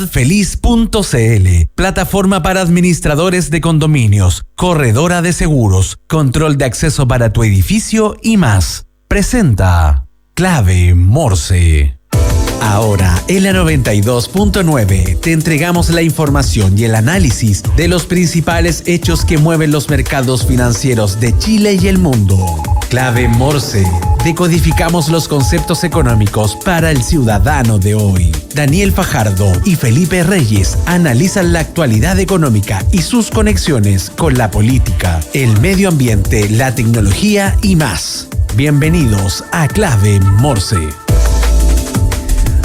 Feliz.cl, plataforma para administradores de condominios, corredora de seguros, control de acceso para tu edificio y más. Presenta Clave Morse. Ahora, en la 92.9, te entregamos la información y el análisis de los principales hechos que mueven los mercados financieros de Chile y el mundo. Clave Morse. Decodificamos los conceptos económicos para el ciudadano de hoy. Daniel Fajardo y Felipe Reyes analizan la actualidad económica y sus conexiones con la política, el medio ambiente, la tecnología y más. Bienvenidos a Clave Morse.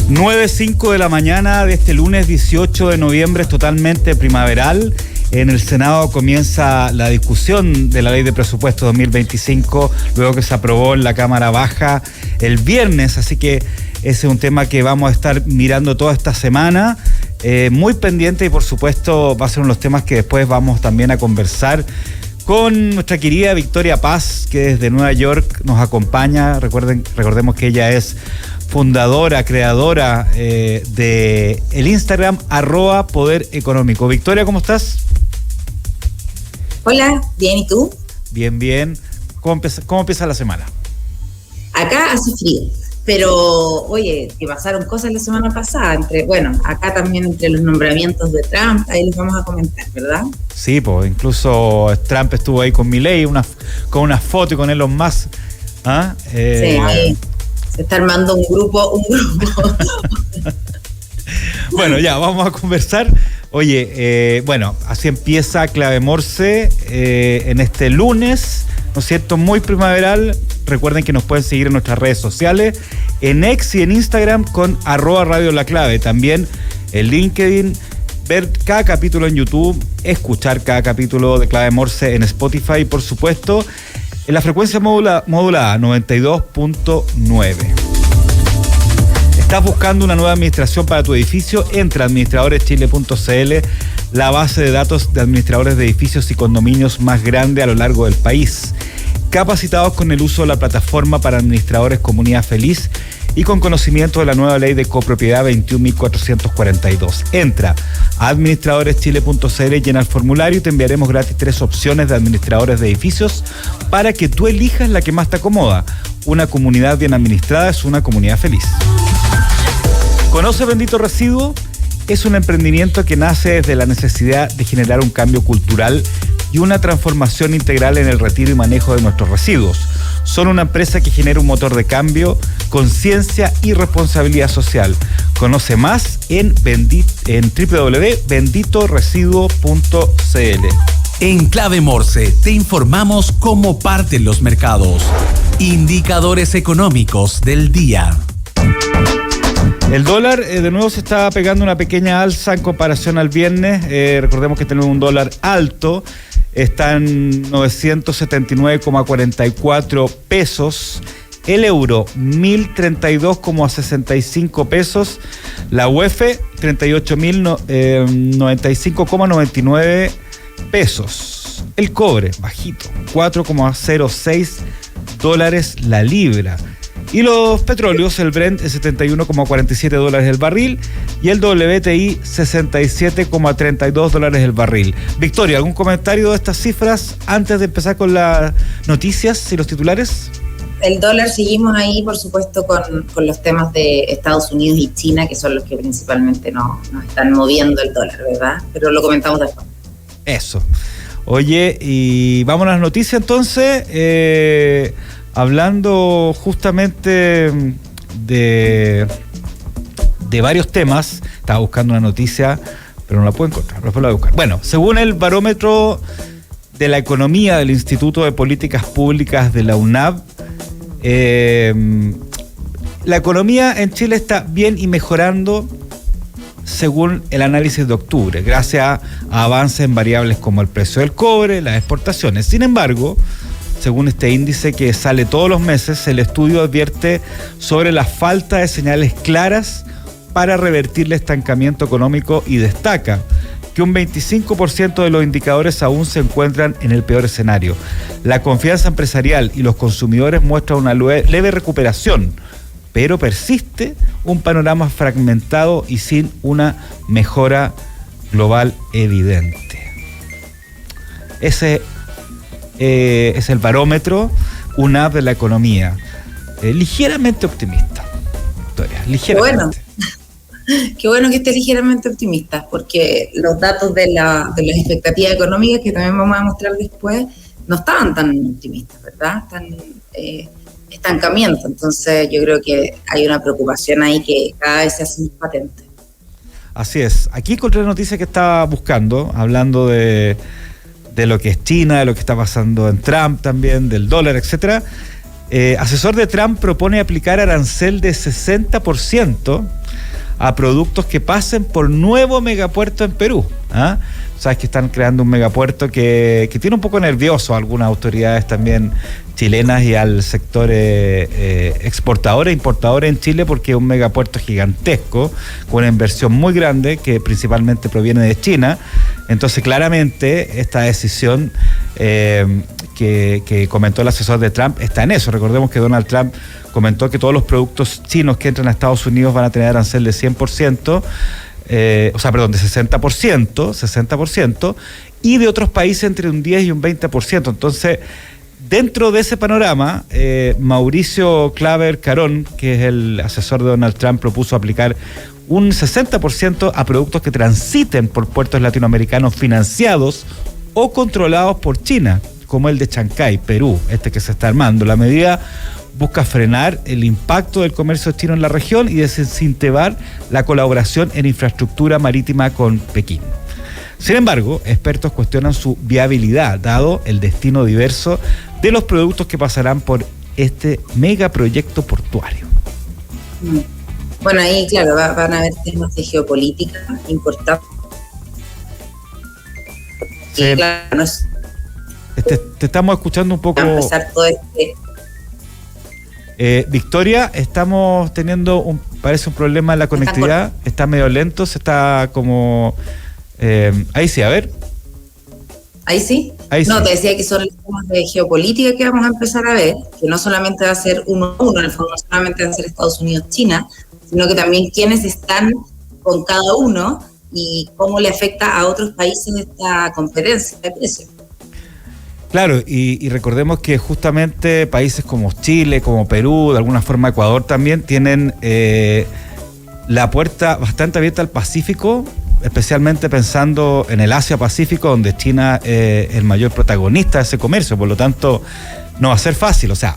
9:05 de la mañana de este lunes 18 de noviembre, es totalmente primaveral. En el Senado comienza la discusión de la Ley de Presupuesto 2025, luego que se aprobó en la Cámara Baja el viernes, así que ese es un tema que vamos a estar mirando toda esta semana, muy pendiente, y por supuesto va a ser uno de los temas que después vamos también a conversar con nuestra querida Victoria Paz, que desde Nueva York nos acompaña. Recordemos que ella es fundadora, creadora de el Instagram @Poder Económico. Victoria, ¿cómo estás? Hola, bien, ¿y tú? Bien. ¿Cómo empieza la semana? Acá hace frío, pero oye, que pasaron cosas la semana pasada, acá también entre los nombramientos de Trump, ahí les vamos a comentar, ¿verdad? Sí, pues incluso Trump estuvo ahí con Milei, con una foto y con Elon Musk. Sí, ahí se está armando un grupo. Bueno, ya, vamos a conversar. Oye, así empieza Clave Morse en este lunes, ¿no es cierto? Muy primaveral. Recuerden que nos pueden seguir en nuestras redes sociales, en X y en Instagram con @Radio La Clave. También en LinkedIn, ver cada capítulo en YouTube, escuchar cada capítulo de Clave Morse en Spotify, por supuesto, en la frecuencia modulada 92.9. ¿Estás buscando una nueva administración para tu edificio? Entra a administradoreschile.cl, la base de datos de administradores de edificios y condominios más grande a lo largo del país. Capacitados con el uso de la plataforma para administradores Comunidad Feliz y con conocimiento de la nueva ley de copropiedad 21.442. Entra a administradoreschile.cl, llena el formulario y te enviaremos gratis 3 opciones de administradores de edificios para que tú elijas la que más te acomoda. Una comunidad bien administrada es una comunidad feliz. ¿Conoce Bendito Residuo? Es un emprendimiento que nace desde la necesidad de generar un cambio cultural y una transformación integral en el retiro y manejo de nuestros residuos. Son una empresa que genera un motor de cambio, conciencia y responsabilidad social. Conoce más en www.benditoresiduo.cl. En Clave Morse te informamos cómo parten los mercados. Indicadores económicos del día. El dólar de nuevo se está pegando una pequeña alza en comparación al viernes. Recordemos que tenemos un dólar alto, está en 979,44 pesos. El euro, 1.032,65 pesos. La UF, 38.095,99 pesos. El cobre, bajito, 4,06 dólares la libra. Y los petróleos, el Brent es 71,47 dólares el barril y el WTI 67,32 dólares el barril. Victoria, ¿algún comentario de estas cifras antes de empezar con las noticias y los titulares? El dólar, seguimos ahí, por supuesto, con los temas de Estados Unidos y China, que son los que principalmente nos están moviendo el dólar, ¿verdad? Pero lo comentamos después. Eso. Oye, y vamos a las noticias entonces. Hablando justamente de varios temas, estaba buscando una noticia, pero no la puedo encontrar, después la voy a buscar. Bueno, según el barómetro de la economía del Instituto de Políticas Públicas de la UNAV, la economía en Chile está bien y mejorando según el análisis de octubre, gracias a avances en variables como el precio del cobre, las exportaciones. Sin embargo, según este índice que sale todos los meses, el estudio advierte sobre la falta de señales claras para revertir el estancamiento económico y destaca que un 25% de los indicadores aún se encuentran en el peor escenario. La confianza empresarial y los consumidores muestran una leve recuperación, pero persiste un panorama fragmentado y sin una mejora global evidente. Ese es el barómetro UNAP de la economía. Ligeramente optimista, Victoria, ligeramente. Bueno, qué bueno que esté ligeramente optimista, porque los datos de las expectativas económicas, que también vamos a mostrar después, no estaban tan optimistas, ¿verdad? Están estancamiento. Entonces yo creo que hay una preocupación ahí que cada vez se hace más patente. Así es. Aquí encontré la noticia que estaba buscando, hablando de lo que es China, de lo que está pasando en Trump también, del dólar, etcétera. Asesor de Trump propone aplicar arancel de 60% a productos que pasen por nuevo megapuerto en Perú. ¿Ah? Sabes que están creando un megapuerto que tiene un poco nervioso a algunas autoridades también chilenas y al sector exportador e importador en Chile, porque es un megapuerto gigantesco, con una inversión muy grande que principalmente proviene de China. Entonces, claramente, esta decisión que comentó el asesor de Trump está en eso. Recordemos que Donald Trump comentó que todos los productos chinos que entran a Estados Unidos van a tener arancel de 100%, de 60%, y de otros países entre un 10 y un 20%. Entonces, dentro de ese panorama, Mauricio Claver Carón, que es el asesor de Donald Trump, propuso aplicar un 60% a productos que transiten por puertos latinoamericanos financiados o controlados por China, como el de Chancay, Perú, que se está armando. La medida busca frenar el impacto del comercio chino en la región y desincentivar la colaboración en infraestructura marítima con Pekín. Sin embargo, expertos cuestionan su viabilidad, dado el destino diverso de los productos que pasarán por este megaproyecto portuario. Bueno, ahí, claro, van a haber temas de geopolítica importantes. Sí. Y claro, no es... Te estamos escuchando un poco... Va a empezar todo Victoria, estamos teniendo parece un problema en la conectividad, está medio lento, se está como... ahí sí, a ver. ¿Ahí sí? Ahí no, sí. Te decía que son los temas de geopolítica que vamos a empezar a ver, que no solamente va a ser uno a uno, en el fondo no solamente va a ser Estados Unidos-China, sino que también quiénes están con cada uno y cómo le afecta a otros países esta competencia de precios. Claro, y recordemos que justamente países como Chile, como Perú, de alguna forma Ecuador también, tienen la puerta bastante abierta al Pacífico, especialmente pensando en el Asia-Pacífico, donde China es el mayor protagonista de ese comercio. Por lo tanto, no va a ser fácil. O sea,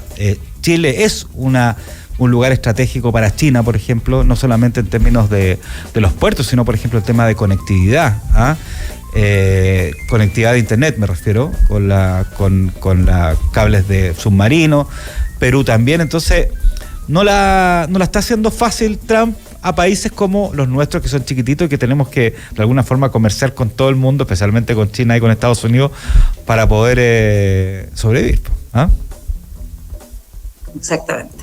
Chile es un lugar estratégico para China, por ejemplo, no solamente en términos de los puertos, sino, por ejemplo, el tema de conectividad. Conectividad de internet, me refiero, con la cables de submarino. Perú también. Entonces, no la está haciendo fácil Trump a países como los nuestros, que son chiquititos y que tenemos que de alguna forma comerciar con todo el mundo, especialmente con China y con Estados Unidos, para poder sobrevivir. ¿Ah? Exactamente.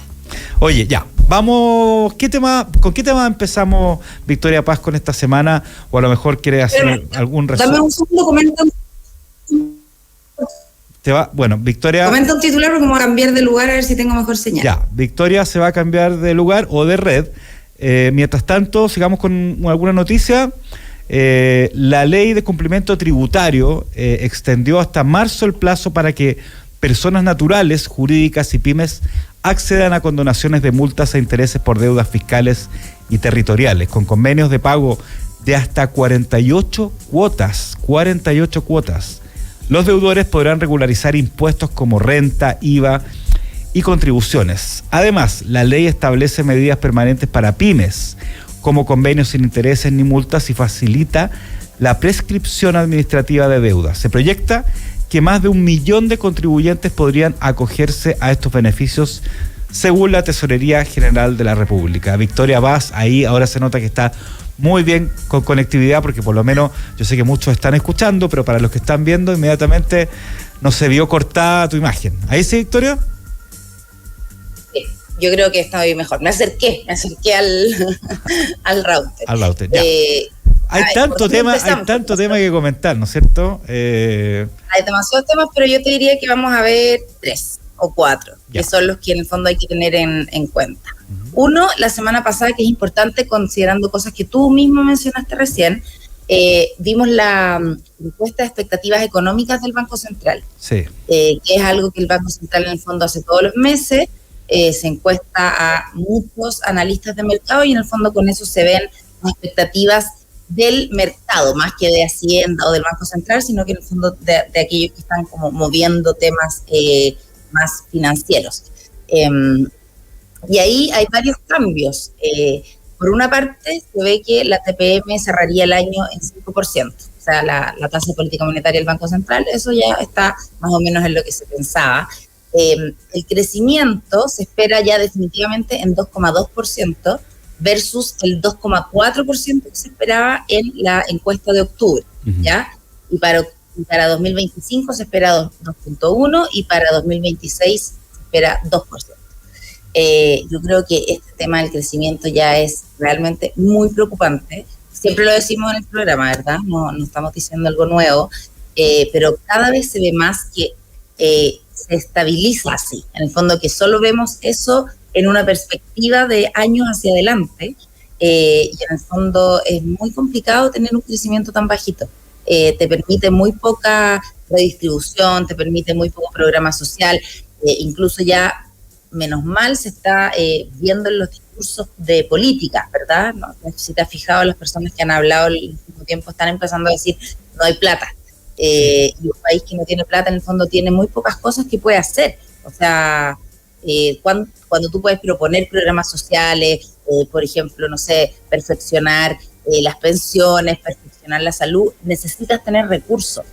Oye, ya, vamos, ¿con qué tema empezamos, Victoria Paz, con esta semana? O a lo mejor quieres hacer algún resumen. Dame un segundo, comenta. Bueno, Victoria... Comenta un titular porque vamos a cambiar de lugar a ver si tengo mejor señal. Ya, Victoria se va a cambiar de lugar o de red. Mientras tanto, sigamos con alguna noticia. La ley de cumplimiento tributario extendió hasta marzo el plazo para que personas naturales, jurídicas y pymes accedan a condonaciones de multas e intereses por deudas fiscales y territoriales, con convenios de pago de hasta 48 cuotas. 48 cuotas. Los deudores podrán regularizar impuestos como renta, IVA y contribuciones. Además, la ley establece medidas permanentes para pymes, como convenios sin intereses ni multas, y facilita la prescripción administrativa de deudas. Se proyecta que más de 1 millón de contribuyentes podrían acogerse a estos beneficios, según la Tesorería General de la República. Victoria Paz, ahí ahora se nota que está muy bien con conectividad, porque por lo menos yo sé que muchos están escuchando, pero para los que están viendo, inmediatamente no se vio cortada tu imagen. ¿Ahí sí, Victoria? Sí, yo creo que está bien mejor. Me acerqué al router. Al router, ya. Hay tanto tema que comentar, ¿no es cierto? Hay demasiados temas, pero yo te diría que vamos a ver 3. o 4, que son los que en el fondo hay que tener en cuenta. Uno, la semana pasada, que es importante considerando cosas que tú mismo mencionaste recién, vimos la encuesta de expectativas económicas del Banco Central, que es algo que el Banco Central en el fondo hace todos los meses. Se encuesta a muchos analistas de mercado y en el fondo con eso se ven las expectativas del mercado, más que de Hacienda o del Banco Central, sino que en el fondo de aquellos que están como moviendo temas más financieros. Y ahí hay varios cambios. Por una parte, se ve que la TPM cerraría el año en 5%, o sea, la tasa de política monetaria del Banco Central, eso ya está más o menos en lo que se pensaba. El crecimiento se espera ya definitivamente en 2,2% versus el 2,4% que se esperaba en la encuesta de octubre, ¿ya? Y para 2025 se espera 2,1% y para 2026 se espera 2%. Yo creo que este tema del crecimiento ya es realmente muy preocupante. Siempre lo decimos en el programa, ¿verdad? No estamos diciendo algo nuevo, pero cada vez se ve más que se estabiliza así. En el fondo que solo vemos eso en una perspectiva de años hacia adelante, y en el fondo es muy complicado tener un crecimiento tan bajito. Te permite muy poca redistribución, te permite muy poco programa social, incluso ya, menos mal, se está viendo en los discursos de política, ¿verdad? No, si te has fijado, las personas que han hablado al mismo tiempo están empezando a decir, no hay plata. Y un país que no tiene plata, en el fondo, tiene muy pocas cosas que puede hacer. O sea, cuando tú puedes proponer programas sociales, por ejemplo, no sé, perfeccionar las pensiones, perfeccionar la salud, necesitas tener recursos.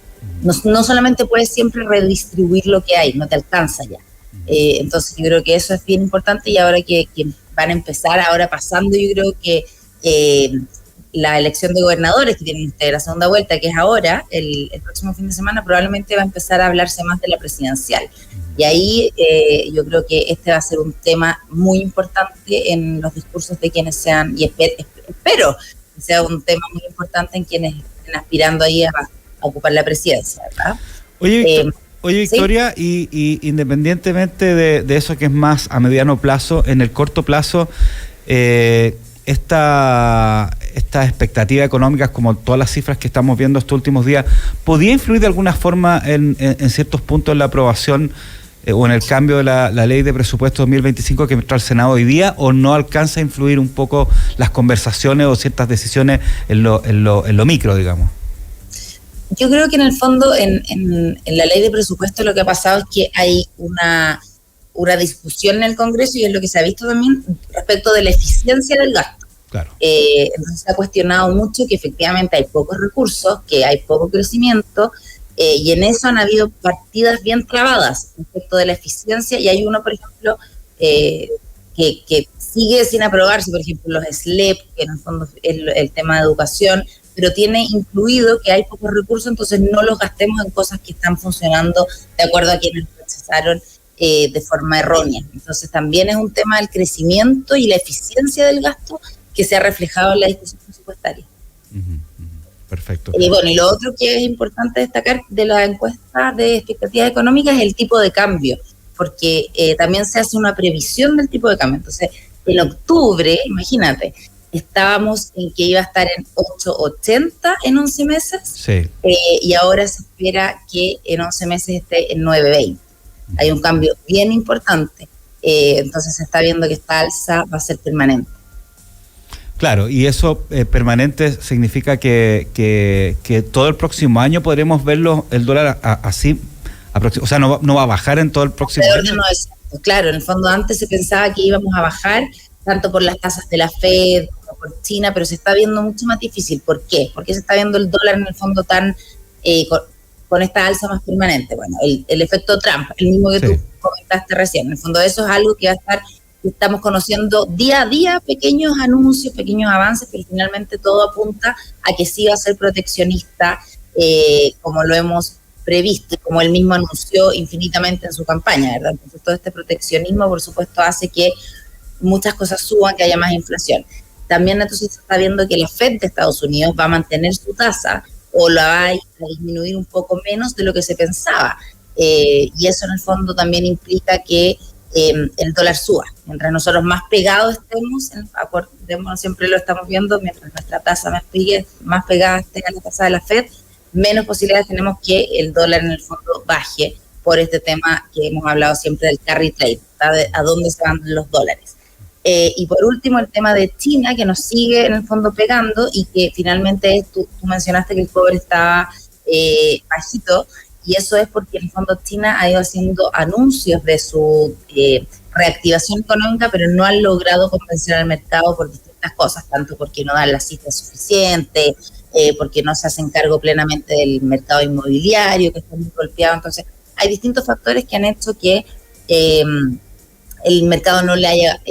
No solamente puedes siempre redistribuir lo que hay, no te alcanza ya. Entonces yo creo que eso es bien importante, y ahora que van a empezar, ahora pasando, yo creo que la elección de gobernadores que tienen ustedes, la segunda vuelta, que es ahora, el próximo fin de semana, probablemente va a empezar a hablarse más de la presidencial. Y ahí yo creo que este va a ser un tema muy importante en los discursos de quienes sean, y espero que sea un tema muy importante en quienes estén aspirando ahí a ocupar la presidencia, ¿verdad? Oye, Victoria, ¿sí? y independientemente de eso que es más a mediano plazo, en el corto plazo, esta expectativa económica, como todas las cifras que estamos viendo estos últimos días, ¿podía influir de alguna forma en ciertos puntos en la aprobación o en el cambio de la ley de presupuesto 2025 que entró al Senado hoy día, o no alcanza a influir un poco las conversaciones o ciertas decisiones en lo micro, digamos? Yo creo que en el fondo en la ley de presupuesto lo que ha pasado es que hay una discusión en el Congreso, y es lo que se ha visto también respecto de la eficiencia del gasto. Claro. Entonces se ha cuestionado mucho que efectivamente hay pocos recursos, que hay poco crecimiento, y en eso han habido partidas bien trabadas respecto de la eficiencia, y hay uno, por ejemplo, que sigue sin aprobarse, por ejemplo, los SLEP, que en el fondo es el tema de educación, pero tiene incluido que hay pocos recursos, entonces no los gastemos en cosas que están funcionando de acuerdo a quienes procesaron de forma errónea. Entonces también es un tema del crecimiento y la eficiencia del gasto que se ha reflejado en la discusión presupuestaria. Perfecto. Y bueno, y lo otro que es importante destacar de la encuesta de expectativas económicas es el tipo de cambio, porque también se hace una previsión del tipo de cambio. Entonces, en octubre, imagínate, estábamos en que iba a estar en 8.80 en 11 meses, sí. Y ahora se espera que en 11 meses esté en 9.20. Hay un cambio bien importante, entonces se está viendo que esta alza va a ser permanente. Claro, y eso permanente significa que todo el próximo año podremos verlo, el dólar así, o sea, no va a bajar en todo el próximo año. Claro, en el fondo antes se pensaba que íbamos a bajar tanto por las tasas de la Fed como por China, pero se está viendo mucho más difícil. ¿Por qué? Porque se está viendo el dólar en el fondo tan con esta alza más permanente. Bueno, el efecto Trump, el mismo que tú comentaste recién. En el fondo eso es algo que va a estar, estamos conociendo día a día, pequeños anuncios, pequeños avances, pero finalmente todo apunta a que sí va a ser proteccionista, como lo hemos previsto, como él mismo anunció infinitamente en su campaña, ¿verdad? Entonces todo este proteccionismo, por supuesto, hace que muchas cosas suban, que haya más inflación. También entonces se está viendo que la Fed de Estados Unidos va a mantener su tasa o la va a disminuir un poco menos de lo que se pensaba. y eso en el fondo también implica que el dólar suba. Mientras nosotros más pegados estemos, acordémonos, siempre lo estamos viendo, mientras nuestra tasa más pegada esté a la tasa de la FED, menos posibilidades tenemos que el dólar en el fondo baje por este tema que hemos hablado siempre del carry trade, a dónde se van los dólares. Y por último, el tema de China, que nos sigue en el fondo pegando y que finalmente tú mencionaste que el cobre estaba bajito, y eso es porque en el fondo China ha ido haciendo anuncios de su reactivación económica, pero no han logrado convencer al mercado por distintas cosas, tanto porque no dan las cifras suficientes, porque no se hacen cargo plenamente del mercado inmobiliario, que está muy golpeado. Entonces, hay distintos factores que han hecho que el mercado no le haya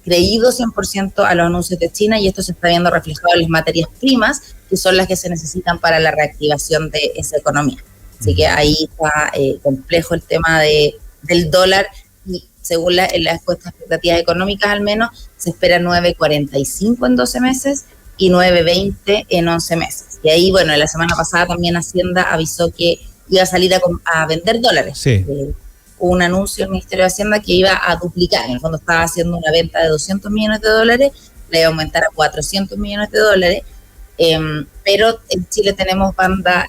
creído 100% a los anuncios de China, y esto se está viendo reflejado en las materias primas, que son las que se necesitan para la reactivación de esa economía. Así que ahí está complejo el tema del dólar, y según las encuestas expectativas económicas al menos, se espera 9.45 en 12 meses y 9.20 en 11 meses. Y ahí, bueno, la semana pasada también Hacienda avisó que iba a salir a vender dólares. Sí. Hubo un anuncio del Ministerio de Hacienda que iba a duplicar. En el fondo estaba haciendo una venta de 200 millones de dólares, le iba a aumentar a 400 millones de dólares. Pero en Chile tenemos banda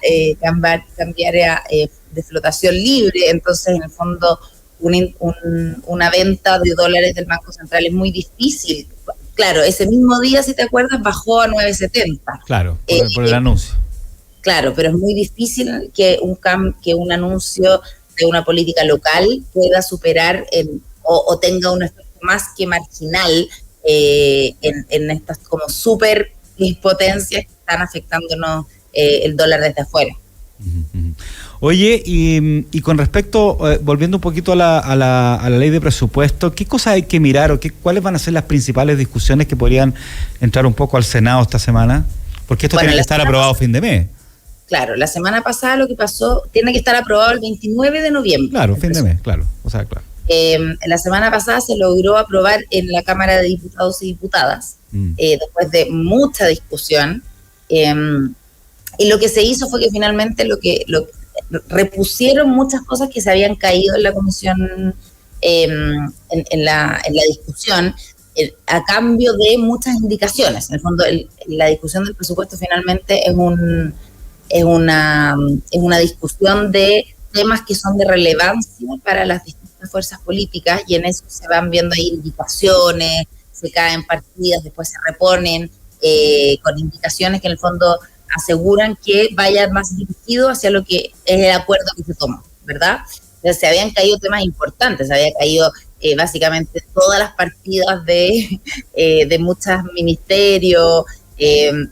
cambiaria de flotación libre, entonces en el fondo una venta de dólares del Banco Central es muy difícil. Claro, ese mismo día, si te acuerdas, bajó a 9.70. Claro, por el anuncio. Claro, pero es muy difícil que un anuncio de una política local pueda superar o tenga un efecto más que marginal en estas como súper potencias que están afectándonos el dólar desde afuera. Oye, y con respecto, volviendo un poquito a la ley de presupuesto, ¿qué cosas hay que mirar o cuáles van a ser las principales discusiones que podrían entrar un poco al Senado esta semana? Porque esto tiene que estar aprobado a fin de mes. Claro, la semana pasada lo que pasó, tiene que estar aprobado el 29 de noviembre. Claro, fin de mes, claro. O sea, claro. La semana pasada se logró aprobar en la Cámara de Diputados y Diputadas, después de mucha discusión, y lo que se hizo fue que finalmente repusieron muchas cosas que se habían caído en la comisión, en la discusión, a cambio de muchas indicaciones. En el fondo, la discusión del presupuesto finalmente es una discusión de temas que son de relevancia para las distintas fuerzas políticas, y en eso se van viendo ahí indicaciones, se caen partidas, después se reponen con indicaciones que en el fondo aseguran que vaya más dirigido hacia lo que es el acuerdo que se tomó, ¿verdad? Entonces, se habían caído temas importantes, se había caído básicamente todas las partidas de muchos ministerios,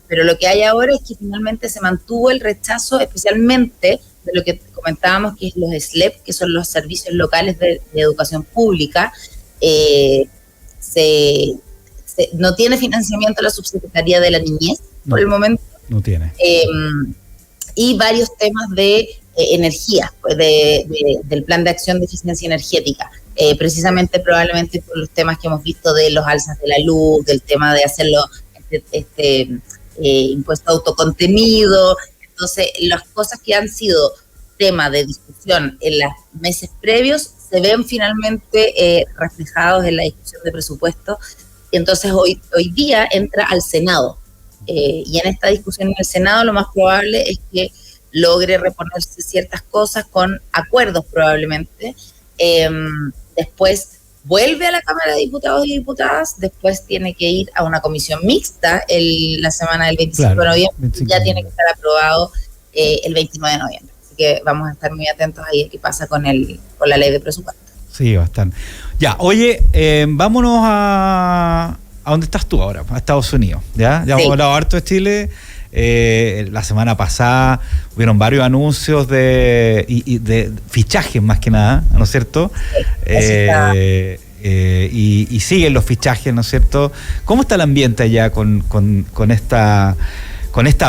pero lo que hay ahora es que finalmente se mantuvo el rechazo, especialmente de lo que comentábamos, que es los SLEP, que son los servicios locales de educación pública. No tiene financiamiento la Subsecretaría de la Niñez por el momento. No tiene. Y varios temas de energía, del plan de acción de eficiencia energética, precisamente probablemente por los temas que hemos visto de los alzas de la luz, del tema de hacerlo impuesto autocontenido. Entonces, las cosas que han sido tema de discusión en los meses previos se ven finalmente reflejados en la discusión de presupuesto. Entonces, hoy día entra al Senado. Y en esta discusión en el Senado lo más probable es que logre reponerse ciertas cosas con acuerdos probablemente. Después vuelve a la Cámara de Diputados y Diputadas, después tiene que ir a una comisión mixta la semana del 25 de noviembre, y ya tiene que estar aprobado el 29 de noviembre. Así que vamos a estar muy atentos ahí a qué pasa con la ley de presupuesto. Sí, bastante. Ya, oye, vámonos a dónde estás tú ahora, a Estados Unidos, ¿ya? Ya hemos hablado harto de Chile. La semana pasada hubieron varios anuncios de fichajes más que nada, ¿no es cierto? Y siguen los fichajes, ¿no es cierto? ¿Cómo está el ambiente allá con esta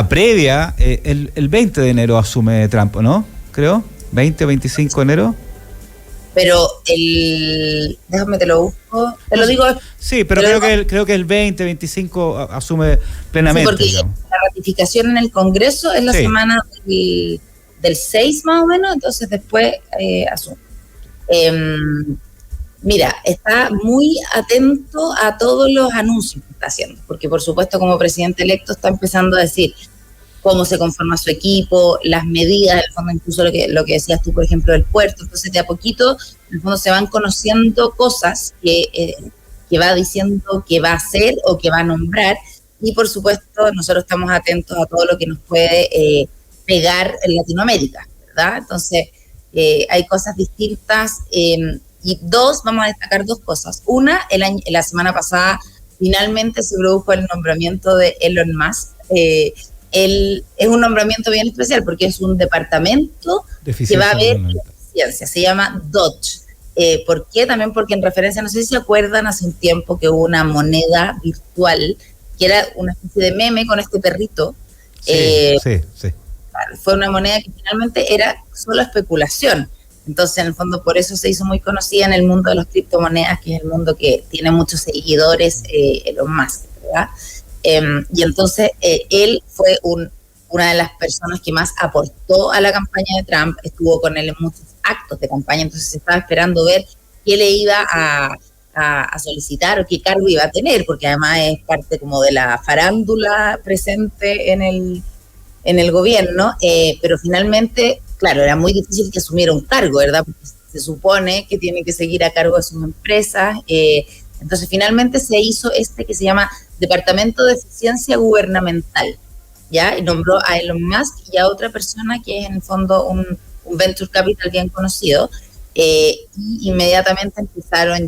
previa? El 20 de enero asume Trump, ¿no? Creo, 20 o 25 de enero. Pero déjame te lo busco, te lo digo. Sí, pero creo que el 20, 25 asume plenamente. Sí, porque digamos, la ratificación en el Congreso es la semana del del 6 más o menos, entonces después asume. Mira, está muy atento a todos los anuncios que está haciendo, porque por supuesto como presidente electo está empezando a decir cómo se conforma su equipo, las medidas, en el fondo incluso lo que decías tú, por ejemplo, del puerto. Entonces de a poquito, en el fondo se van conociendo cosas que va diciendo que va a hacer o que va a nombrar, y por supuesto nosotros estamos atentos a todo lo que nos puede pegar en Latinoamérica, ¿verdad? Entonces hay cosas distintas, y vamos a destacar dos cosas. Una, la semana pasada finalmente se produjo el nombramiento de Elon Musk. Es un nombramiento bien especial porque es un departamento que va a ver eficiencia, se llama Dodge. ¿Por qué? También porque en referencia, no sé si se acuerdan, hace un tiempo que hubo una moneda virtual que era una especie de meme con este perrito. Sí. Fue una moneda que finalmente era solo especulación. Entonces, en el fondo, por eso se hizo muy conocida en el mundo de las criptomonedas, que es el mundo que tiene muchos seguidores, Elon Musk, ¿verdad? Y entonces él fue una de las personas que más aportó a la campaña de Trump, estuvo con él en muchos actos de campaña, entonces se estaba esperando ver qué le iba a solicitar o qué cargo iba a tener, porque además es parte como de la farándula presente en el gobierno, pero finalmente, claro, era muy difícil que asumiera un cargo, ¿verdad? Porque se supone que tiene que seguir a cargo de sus empresas, entonces finalmente se hizo que se llama Departamento de Eficiencia Gubernamental, ¿ya? Y nombró a Elon Musk y a otra persona que es en el fondo un venture capital bien conocido, y inmediatamente empezaron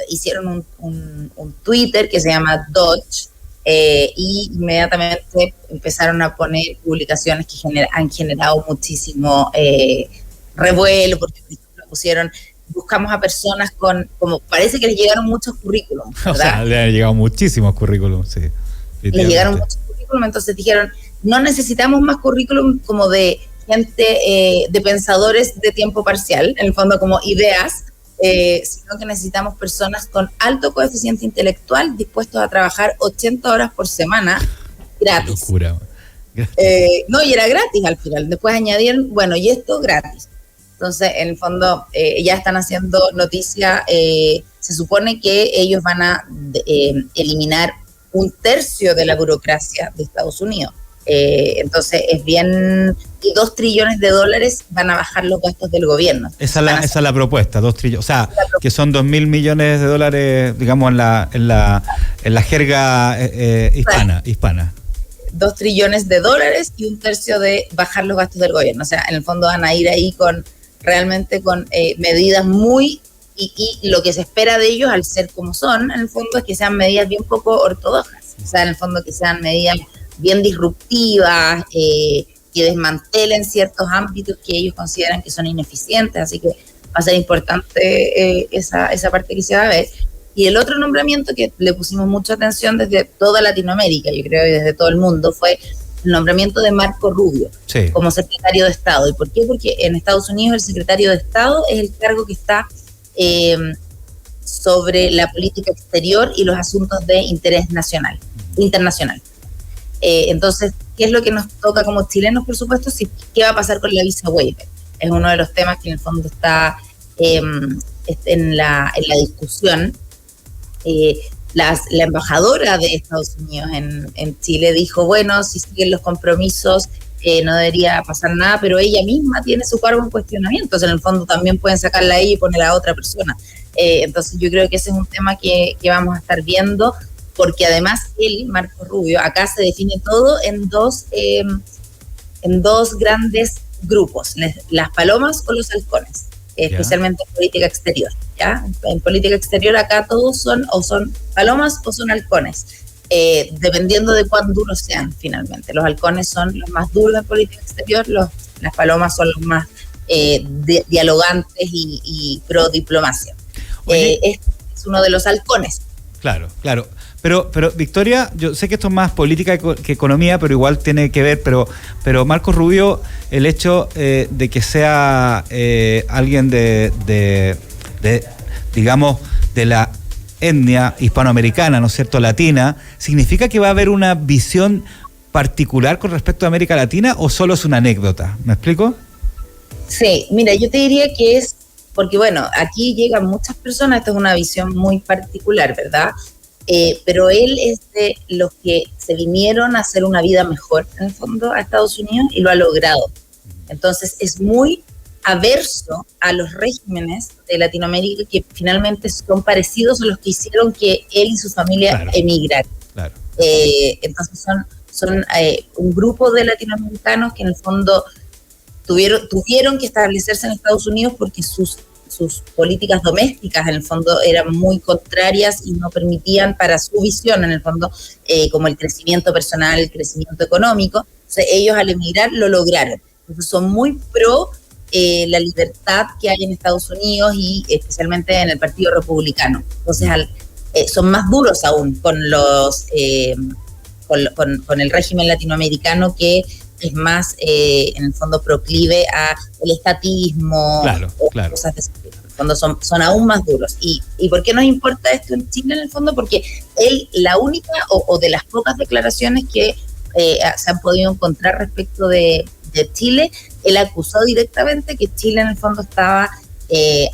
hicieron un Twitter que se llama Dodge, y inmediatamente empezaron a poner publicaciones que han generado muchísimo revuelo, porque pusieron, buscamos a personas como parece que les llegaron muchos currículums, ¿verdad? O sea, le han llegado muchísimos currículums, sí. Les llegaron muchos currículums, entonces dijeron, no necesitamos más currículum como de gente, de pensadores de tiempo parcial, en el fondo como ideas, sino que necesitamos personas con alto coeficiente intelectual dispuestos a trabajar 80 horas por semana gratis. Locura. No, y era gratis al final. Después añadieron, bueno, y esto gratis. Entonces, en el fondo, ya están haciendo noticia. Se supone que ellos van a eliminar 1/3 de la burocracia de Estados Unidos. Entonces, es bien... Y $2 trillones van a bajar los gastos del gobierno. Esa es la propuesta, 2 trillones. O sea, que son 2.000 millones de dólares, digamos, en la jerga hispana. 2 trillones de dólares y 1/3 de bajar los gastos del gobierno. O sea, en el fondo van a ir ahí realmente con medidas muy... Y lo que se espera de ellos, al ser como son, en el fondo, es que sean medidas bien poco ortodoxas. O sea, en el fondo que sean medidas bien disruptivas, que desmantelen ciertos ámbitos que ellos consideran que son ineficientes, así que va a ser importante esa parte que se va a ver. Y el otro nombramiento que le pusimos mucha atención desde toda Latinoamérica, yo creo, y desde todo el mundo, fue el nombramiento de Marco Rubio como secretario de Estado. ¿Y por qué? Porque en Estados Unidos el secretario de Estado es el cargo que está sobre la política exterior y los asuntos de interés internacional. Entonces, ¿qué es lo que nos toca como chilenos, por supuesto? ¿Qué va a pasar con la visa waiver? Es uno de los temas que en el fondo está en la discusión. La embajadora de Estados Unidos en Chile dijo, bueno, si siguen los compromisos no debería pasar nada, pero ella misma tiene su cargo en cuestionamiento, entonces en el fondo también pueden sacarla a ella y ponerla a otra persona. Entonces yo creo que ese es un tema que vamos a estar viendo, porque además él, Marco Rubio, acá se define todo en dos grandes grupos, las palomas o los halcones, especialmente en política exterior. ¿Ya? En política exterior acá todos son palomas o son halcones, dependiendo de cuán duros sean finalmente. Los halcones son los más duros en política exterior, las palomas son los más dialogantes y pro diplomacia. Este es uno de los halcones. Claro. Pero Victoria, yo sé que esto es más política que economía, pero igual tiene que ver, pero Marco Rubio, el hecho de que sea alguien digamos, de la etnia hispanoamericana, ¿no es cierto?, latina, significa que va a haber una visión particular con respecto a América Latina o solo es una anécdota? ¿Me explico? Sí, mira, yo te diría que es, porque bueno, aquí llegan muchas personas, esta es una visión muy particular, ¿verdad? Pero él es de los que se vinieron a hacer una vida mejor, en el fondo, a Estados Unidos y lo ha logrado. Entonces es muy averso a los regímenes de Latinoamérica que finalmente son parecidos a los que hicieron que él y su familia emigraran. Claro. Entonces son un grupo de latinoamericanos que en el fondo tuvieron que establecerse en Estados Unidos porque sus políticas domésticas en el fondo eran muy contrarias y no permitían para su visión en el fondo como el crecimiento personal, el crecimiento económico. Entonces ellos al emigrar lo lograron. Entonces son muy pro la libertad que hay en Estados Unidos y especialmente en el Partido Republicano. Entonces son más duros aún con los con el régimen latinoamericano, que es más en el fondo proclive a el estatismo, cosas de ese tipo. En el fondo son aún más duros. ¿Y por qué nos importa esto en Chile en el fondo? Porque él, la única o de las pocas declaraciones que se han podido encontrar respecto de Chile, él acusó directamente que Chile en el fondo estaba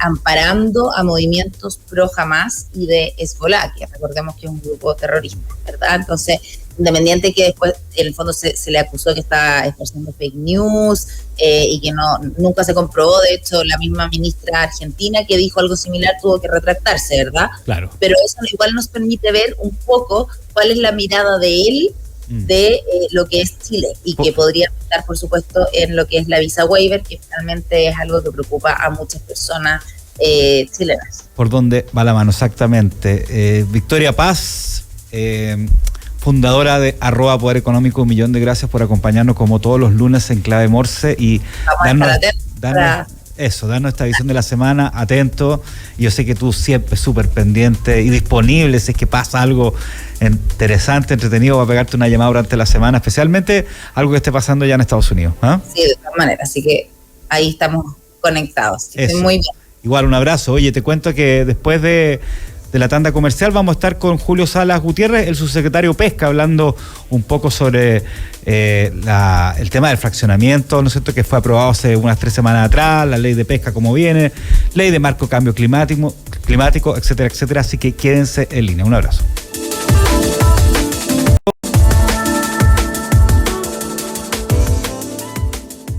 amparando a movimientos pro Hamas y de Hezbollah, que recordemos que es un grupo terrorista, ¿verdad? Entonces, independiente que después en el fondo se le acusó que estaba esparciendo fake news y que nunca se comprobó. De hecho, la misma ministra argentina que dijo algo similar tuvo que retractarse, ¿verdad? Claro. Pero eso igual nos permite ver un poco cuál es la mirada de él de lo que es Chile y que podría estar, por supuesto, en lo que es la visa waiver, que finalmente es algo que preocupa a muchas personas chilenas. ¿Por dónde va la mano? Exactamente. Victoria Paz, fundadora de @Poder Económico, un millón de gracias por acompañarnos como todos los lunes en Clave Morse y darnos esta visión de la semana, atento. Y yo sé que tú siempre súper pendiente y disponible si es que pasa algo interesante, entretenido, va a pegarte una llamada durante la semana, especialmente algo que esté pasando ya en Estados Unidos. Sí, de todas maneras, así que ahí estamos conectados. Muy bien. Igual, un abrazo. Oye, te cuento que después de la tanda comercial vamos a estar con Julio Salas Gutiérrez, el subsecretario Pesca, hablando un poco sobre el tema del fraccionamiento, ¿no es cierto?, que fue aprobado hace unas 3 semanas atrás, la ley de pesca como viene, ley de marco cambio climático, etcétera, etcétera. Así que quédense en línea. Un abrazo.